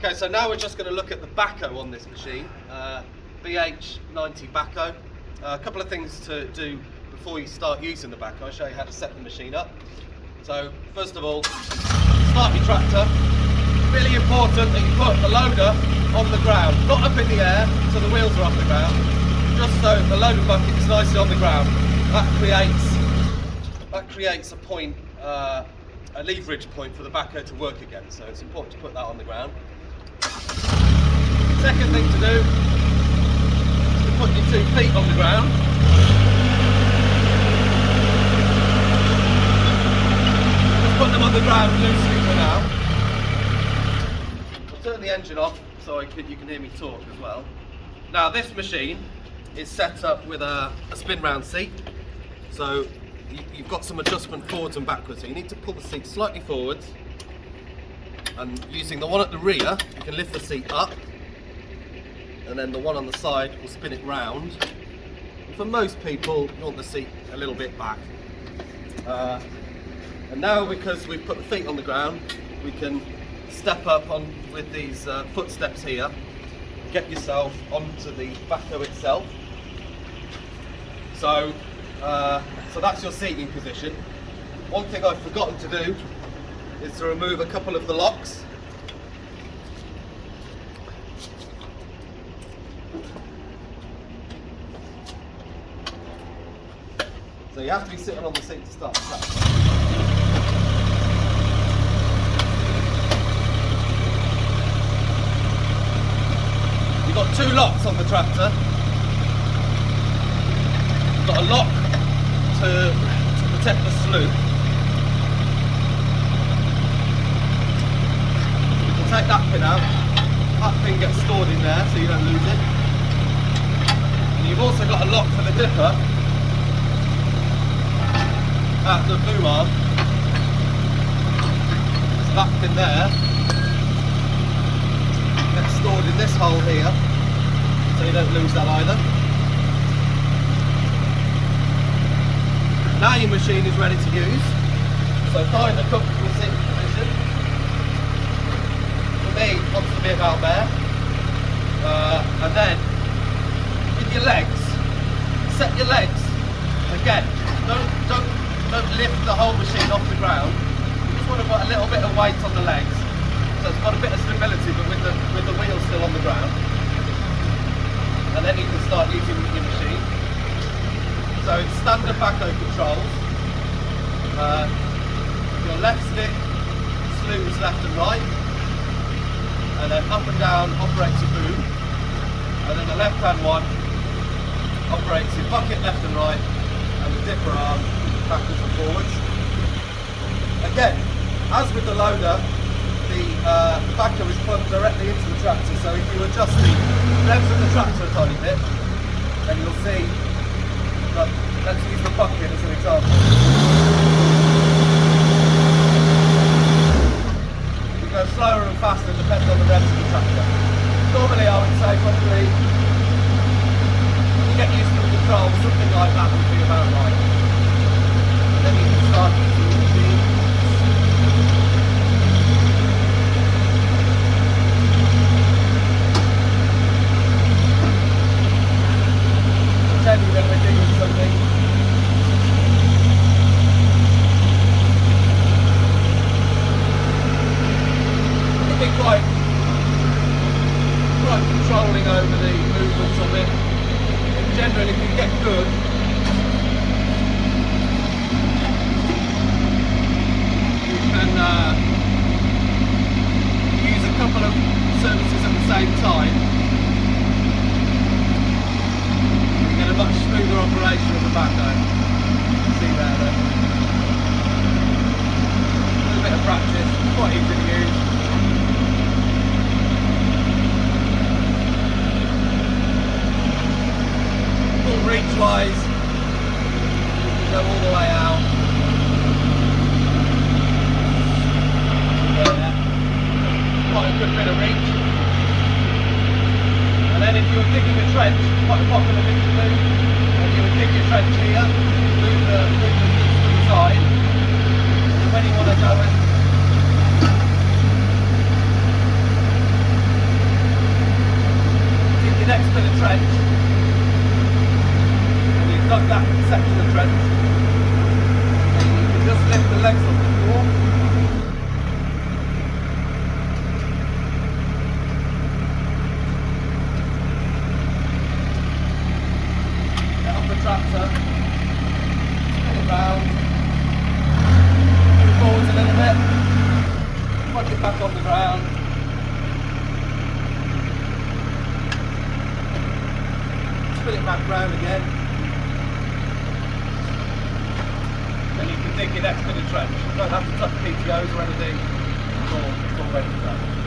Okay, so now we're just going to look at the backhoe on this machine, BH90 backhoe. A couple of things to do before you start using the backhoe. I'll show you how to set the machine up. So first of all, start your tractor. Really important that you put the loader on the ground, not up in the air so the wheels are off the ground, just so the loading bucket is nicely on the ground. That creates a point, a leverage point for the backhoe to work against, so it's important to put that on the ground. Second thing to do is to put your 2 feet on the ground. Just put them on the ground loosely for now. I'll turn the engine off so you can hear me talk as well. Now this machine is set up with a spin round seat, so you've got some adjustment forwards and backwards, so you need to pull the seat slightly forwards, and using the one at the rear you can lift the seat up, and then the one on the side will spin it round. And for most people you want the seat a little bit back. And now, because we've put the feet on the ground, we can step up on with these footsteps here, get yourself onto the backhoe itself. So that's your seating position. One thing I've forgotten to do is to remove a couple of the locks. So you have to be sitting on the seat to start the tractor. You've got 2 locks on the tractor. You've got a lock to protect the sloop. You can take that pin out. That pin gets stored in there so you don't lose it. And you've also got a lock for the dipper at the boom arm. So that pin there gets stored in this hole here, so you don't lose that either. Now your machine is ready to use, so find a comfortable sitting position. For me, it wants to be about there. And then, with your legs, set your legs. Again, don't lift the whole machine off the ground. You just want to put a little bit of weight on the legs, so it's got a bit of stability, but with the wheels still on the ground. And then you can start using your machine. So it's standard backhoe controls. Your left stick slews left and right, and then up and down operates your boom, and then the left hand one operates your bucket left and right, and the dipper arm backwards and forwards. Again, as with the loader, the backhoe is plugged directly into the tractor, so if you adjust the revs of the tractor a tiny bit, then you'll see that, let's use the bucket as an example. You go slower and faster depending on the revs of the tractor. Normally I would say probably, when you get used to the control, something like that would be about right. And then you can start using the machine. Pretending that we're doing something. You can be quite controlling over the movements of it. And generally, if you get good, you can use a couple of services at the same time. You get a much smoother operation of the backhoe. See there then. A little bit of practice, quite easy to use. Full reach wise, you can go all the way out. There. Quite a good bit of reach. And then if you were digging a trench, quite a popular thing to do, and you would dig your trench here, move the skids to the side, and when you want to go and trench, and you've dug that section of trench, and you can just lift the legs off the floor. Get off the tractor, spin it round, move forwards a little bit, plug it back on the ground. Spin it back round again, and you can dig your next bit of trench. You don't have to touch PTOs or anything, it's all ready to go.